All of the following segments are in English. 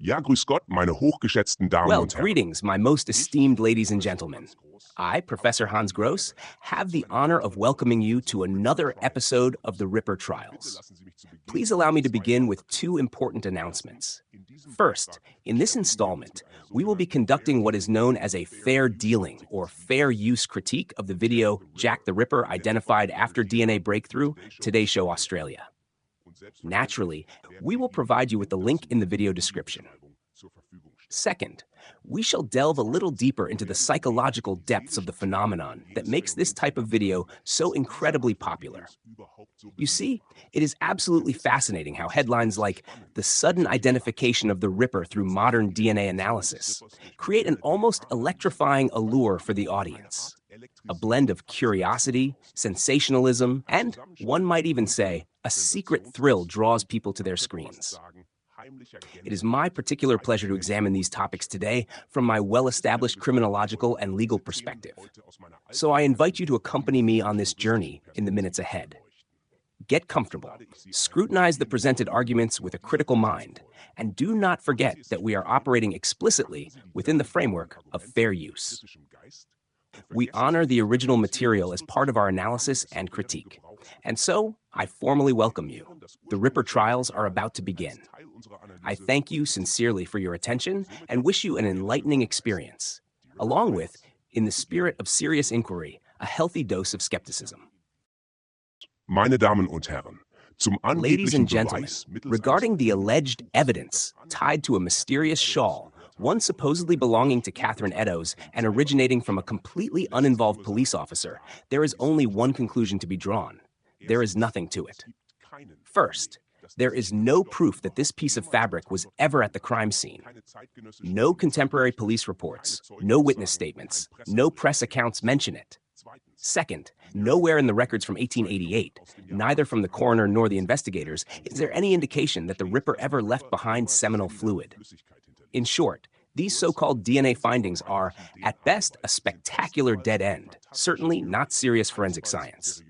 Ja, grüß Gott, meine hochgeschätzten Damen Well, und Herren. greetings, my most esteemed ladies and gentlemen. I, Professor Hans Gross, have the honor of welcoming you to another episode of the Ripper Trials. Please allow me to begin with two important announcements. First, in this installment, we will be conducting what is known as a fair dealing or fair use critique of the video Jack the Ripper Identified After DNA Breakthrough, Today Show Australia. Naturally, we will provide you with the link in the video description. Second, we shall delve a little deeper into the psychological depths of the phenomenon that makes this type of video so incredibly popular. You see, it is absolutely fascinating how headlines like "the sudden identification of the Ripper through modern DNA analysis" create an almost electrifying allure for the audience. A blend of curiosity, sensationalism, and, one might even say, a secret thrill draws people to their screens. It is my particular pleasure to examine these topics today from my well-established criminological and legal perspective. So I invite you to accompany me on this journey in the minutes ahead. Get comfortable, scrutinize the presented arguments with a critical mind, and do not forget that we are operating explicitly within the framework of fair use. We honor the original material as part of our analysis and critique. And so, I formally welcome you. The Ripper Trials are about to begin. I thank you sincerely for your attention and wish you an enlightening experience, along with, in the spirit of serious inquiry, a healthy dose of skepticism. Meine Damen und Herren, zum Ladies angeblichen and gentlemen, Beweis mittels regarding the alleged evidence tied to a mysterious shawl, one supposedly belonging to Catherine Eddowes and originating from a completely uninvolved police officer, there is only one conclusion to be drawn. There is nothing to it. First, there is no proof that this piece of fabric was ever at the crime scene. No contemporary police reports, no witness statements, no press accounts mention it. Second, nowhere in the records from 1888, neither from the coroner nor the investigators, is there any indication that the Ripper ever left behind seminal fluid. In short, these so-called DNA findings are, at best, a spectacular dead end, certainly not serious forensic science.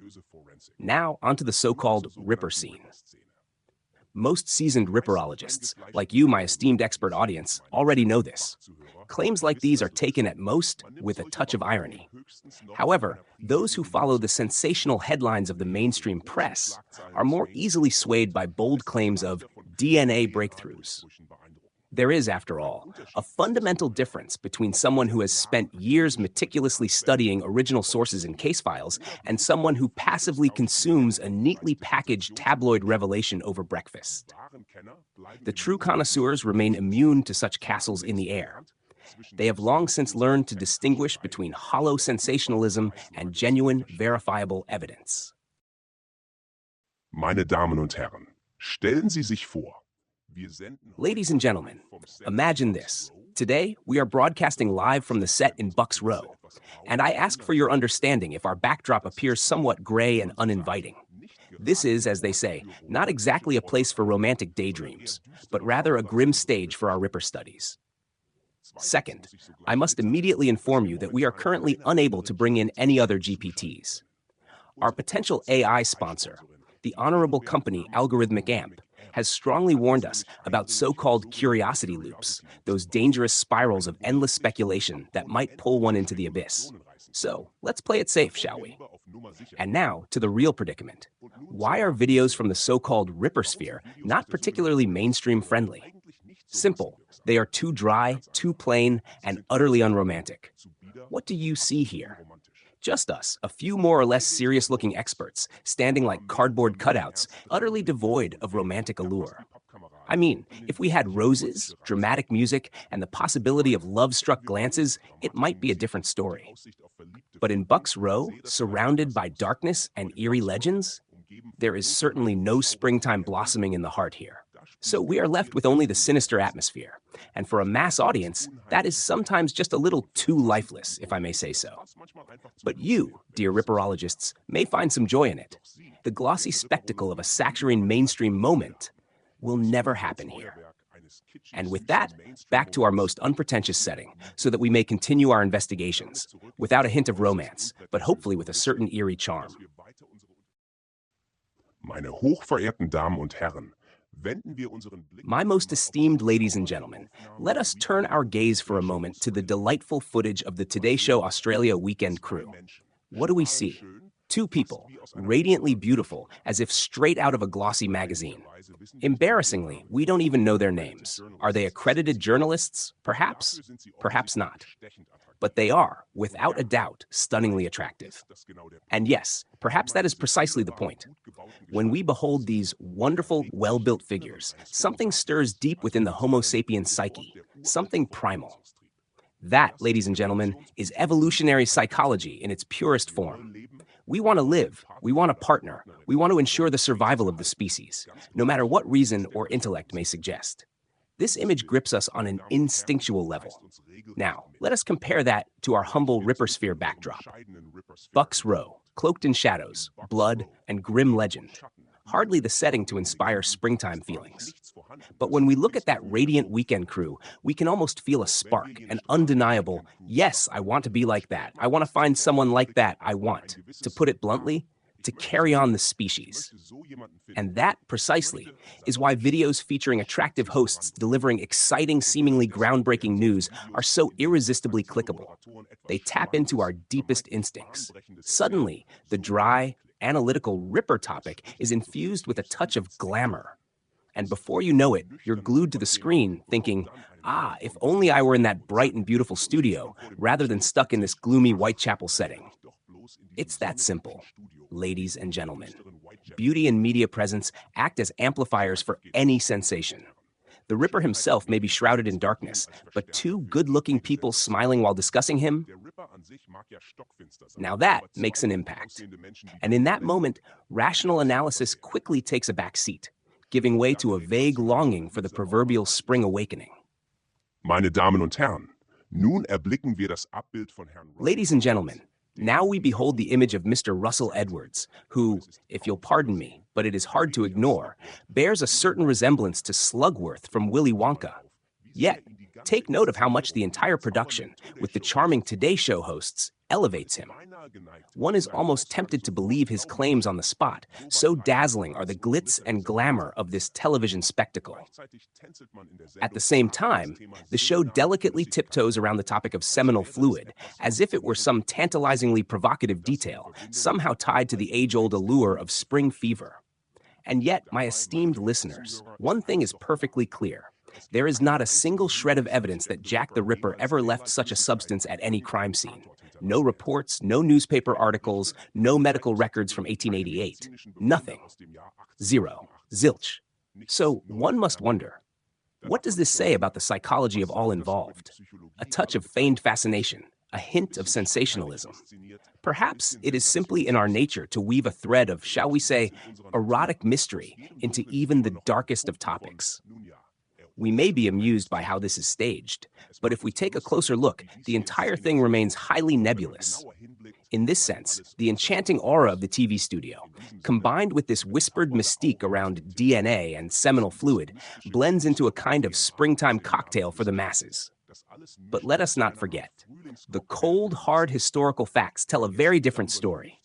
Now, onto the so-called Ripper scene. Most seasoned Ripperologists, like you, my esteemed expert audience, already know this. Claims like these are taken at most with a touch of irony. However, those who follow the sensational headlines of the mainstream press are more easily swayed by bold claims of DNA breakthroughs. There is, after all, a fundamental difference between someone who has spent years meticulously studying original sources in case files and someone who passively consumes a neatly packaged tabloid revelation over breakfast. The true connoisseurs remain immune to such castles in the air. They have long since learned to distinguish between hollow sensationalism and genuine, verifiable evidence. Meine Damen und Herren, stellen Sie sich vor. Ladies and gentlemen, imagine this. Today, we are broadcasting live from the set in Bucks Row, and I ask for your understanding if our backdrop appears somewhat gray and uninviting. This is, as they say, not exactly a place for romantic daydreams, but rather a grim stage for our Ripper studies. Second, I must immediately inform you that we are currently unable to bring in any other GPTs. Our potential AI sponsor, the honorable company Algorithmic Amp, has strongly warned us about so-called curiosity loops, those dangerous spirals of endless speculation that might pull one into the abyss. So, let's play it safe, shall we? And now, to the real predicament. Why are videos from the so-called Rippersphere not particularly mainstream friendly? Simple. They are too dry, too plain, and utterly unromantic. What do you see here? Just us, a few more or less serious-looking experts, standing like cardboard cutouts, utterly devoid of romantic allure. I mean, if we had roses, dramatic music, and the possibility of love-struck glances, it might be a different story. But in Bucks Row, surrounded by darkness and eerie legends, there is certainly no springtime blossoming in the heart here. So we are left with only the sinister atmosphere. And for a mass audience, that is sometimes just a little too lifeless, if I may say so. But you, dear Ripperologists, may find some joy in it. The glossy spectacle of a saccharine mainstream moment will never happen here. And with that, back to our most unpretentious setting, so that we may continue our investigations, without a hint of romance, but hopefully with a certain eerie charm. Meine hochverehrten Damen und Herren, My most esteemed ladies and gentlemen, let us turn our gaze for a moment to the delightful footage of the Today Show Australia weekend crew. What do we see? Two people, radiantly beautiful, as if straight out of a glossy magazine. Embarrassingly, we don't even know their names. Are they accredited journalists? Perhaps. Perhaps not. But they are, without a doubt, stunningly attractive. And yes, perhaps that is precisely the point. When we behold these wonderful, well-built figures, something stirs deep within the Homo sapiens psyche, something primal. That, ladies and gentlemen, is evolutionary psychology in its purest form. We want to live, we want to partner, we want to ensure the survival of the species, no matter what reason or intellect may suggest. This image grips us on an instinctual level. Now, let us compare that to our humble Rippersphere backdrop. Bucks Row, cloaked in shadows, blood, and grim legend. Hardly the setting to inspire springtime feelings. But when we look at that radiant weekend crew, we can almost feel a spark, an undeniable, yes, I want to be like that. I want to find someone like that. I want, to put it bluntly, to carry on the species. And that, precisely, is why videos featuring attractive hosts delivering exciting, seemingly groundbreaking news are so irresistibly clickable. They tap into our deepest instincts. Suddenly, the dry, analytical Ripper topic is infused with a touch of glamour. And before you know it, you're glued to the screen thinking, if only I were in that bright and beautiful studio, rather than stuck in this gloomy Whitechapel setting. It's that simple, ladies and gentlemen. Beauty and media presence act as amplifiers for any sensation. The Ripper himself may be shrouded in darkness, but two good-looking people smiling while discussing him, now that makes an impact. And in that moment, rational analysis quickly takes a back seat, giving way to a vague longing for the proverbial spring awakening. Meine Damen und Herren, nun erblicken wir das Abbild von Herrn Russell. Ladies and gentlemen, now we behold the image of Mr. Russell Edwards, who, if you'll pardon me, but it is hard to ignore, bears a certain resemblance to Slugworth from Willy Wonka. Yet, take note of how much the entire production, with the charming Today Show hosts, elevates him. One is almost tempted to believe his claims on the spot, so dazzling are the glitz and glamour of this television spectacle. At the same time, the show delicately tiptoes around the topic of seminal fluid, as if it were some tantalizingly provocative detail, somehow tied to the age-old allure of spring fever. And yet, my esteemed listeners, one thing is perfectly clear. There is not a single shred of evidence that Jack the Ripper ever left such a substance at any crime scene. No reports, no newspaper articles, no medical records from 1888. Nothing. Zero. Zilch. So one must wonder, what does this say about the psychology of all involved? A touch of feigned fascination, a hint of sensationalism. Perhaps it is simply in our nature to weave a thread of, shall we say, erotic mystery into even the darkest of topics. We may be amused by how this is staged, but if we take a closer look, the entire thing remains highly nebulous. In this sense, the enchanting aura of the TV studio, combined with this whispered mystique around DNA and seminal fluid, blends into a kind of springtime cocktail for the masses. But let us not forget, the cold, hard historical facts tell a very different story.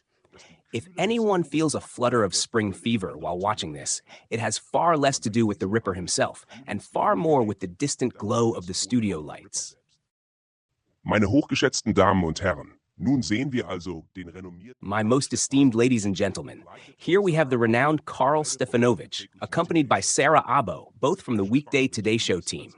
If anyone feels a flutter of spring fever while watching this, it has far less to do with the Ripper himself, and far more with the distant glow of the studio lights. Meine hochgeschätzten Damen und Herren, nun sehen wir also den renommierten... My most esteemed ladies and gentlemen, here we have the renowned Karl Stefanovic, accompanied by Sarah Abo, both from the weekday Today Show team.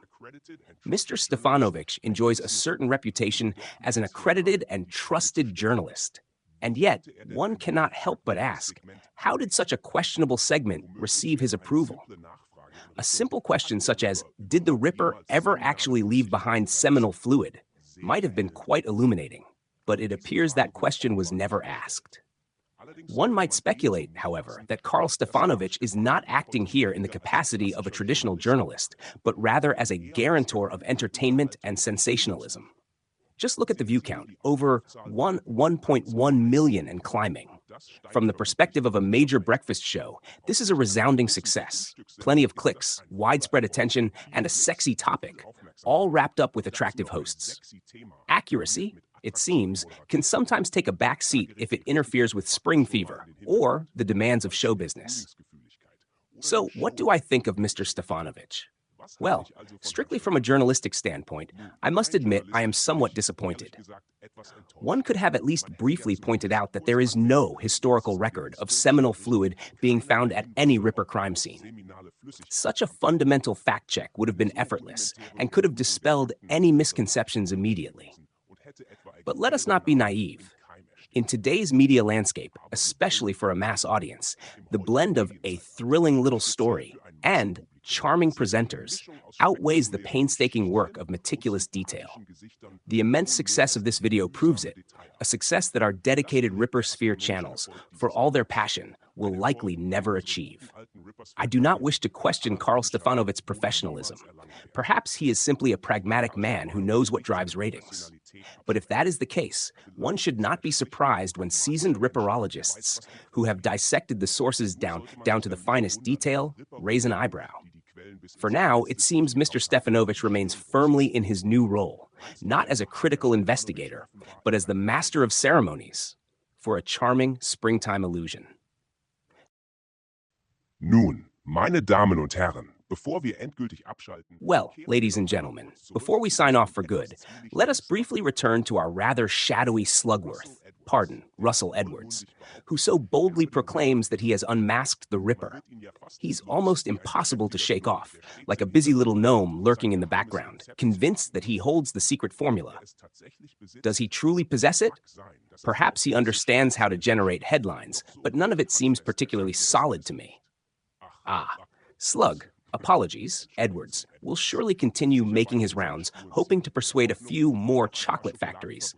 Mr. Stefanovic enjoys a certain reputation as an accredited and trusted journalist. And yet, one cannot help but ask, how did such a questionable segment receive his approval? A simple question such as, did the Ripper ever actually leave behind seminal fluid, might have been quite illuminating, but it appears that question was never asked. One might speculate, however, that Karl Stefanovic is not acting here in the capacity of a traditional journalist, but rather as a guarantor of entertainment and sensationalism. Just look at the view count, over 1.1 million and climbing. From the perspective of a major breakfast show, this is a resounding success. Plenty of clicks, widespread attention, and a sexy topic, all wrapped up with attractive hosts. Accuracy, it seems, can sometimes take a back seat if it interferes with spring fever or the demands of show business. So, what do I think of Mr. Stefanovic? Well, strictly from a journalistic standpoint, I must admit I am somewhat disappointed. One could have at least briefly pointed out that there is no historical record of seminal fluid being found at any Ripper crime scene. Such a fundamental fact check would have been effortless and could have dispelled any misconceptions immediately. But let us not be naive. In today's media landscape, especially for a mass audience, the blend of a thrilling little story and charming presenters outweighs the painstaking work of meticulous detail. The immense success of this video proves it, a success that our dedicated Rippersphere channels, for all their passion, will likely never achieve. I do not wish to question Karl Stefanovic's professionalism. Perhaps he is simply a pragmatic man who knows what drives ratings. But if that is the case, one should not be surprised when seasoned Ripperologists, who have dissected the sources down to the finest detail, raise an eyebrow. For now, it seems Mr. Stefanovic remains firmly in his new role, not as a critical investigator, but as the master of ceremonies for a charming springtime illusion. Nun, meine Damen und Herren, bevor wir endgültig abschalten. Well, ladies and gentlemen, before we sign off for good, let us briefly return to our rather shadowy Slugworth, Russell Edwards, who so boldly proclaims that he has unmasked the Ripper. He's almost impossible to shake off, like a busy little gnome lurking in the background, convinced that he holds the secret formula. Does he truly possess it? Perhaps he understands how to generate headlines, but none of it seems particularly solid to me. Slug, apologies, Edwards, will surely continue making his rounds, hoping to persuade a few more chocolate factories,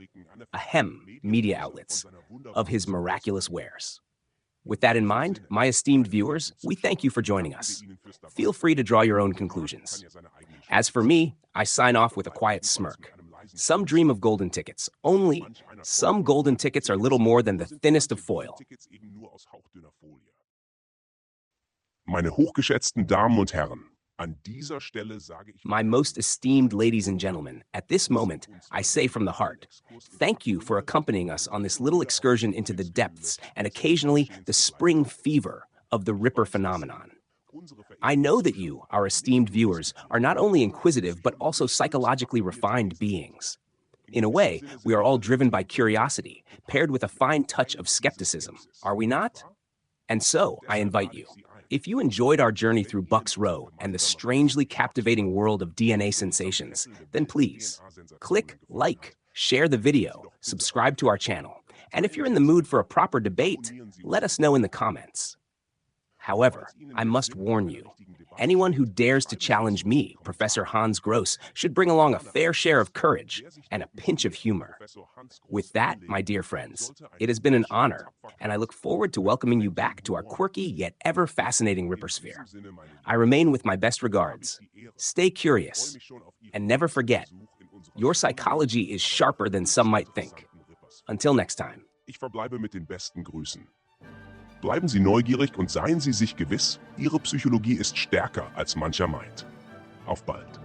media outlets, of his miraculous wares. With that in mind, my esteemed viewers, we thank you for joining us. Feel free to draw your own conclusions. As for me, I sign off with a quiet smirk. Some dream of golden tickets, only some golden tickets are little more than the thinnest of foil. Meine hochgeschätzten Damen und Herren, an dieser Stelle sage ich... My most esteemed ladies and gentlemen, at this moment, I say from the heart, thank you for accompanying us on this little excursion into the depths and occasionally the spring fever of the Ripper phenomenon. I know that you, our esteemed viewers, are not only inquisitive but also psychologically refined beings. In a way, we are all driven by curiosity, paired with a fine touch of skepticism, are we not? And so, I invite you. If you enjoyed our journey through Bucks Row and the strangely captivating world of DNA sensations, then please, click like, share the video, subscribe to our channel, and if you're in the mood for a proper debate, let us know in the comments. However, I must warn you, anyone who dares to challenge me, Professor Hans Gross, should bring along a fair share of courage and a pinch of humor. With that, my dear friends, it has been an honor, and I look forward to welcoming you back to our quirky yet ever fascinating Rippersphere. I remain with my best regards. Stay curious, and never forget, your psychology is sharper than some might think. Until next time. Ich verbleibe mit den besten Grüßen. Bleiben Sie neugierig und seien Sie sich gewiss, Ihre Psychologie ist stärker als mancher meint. Auf bald.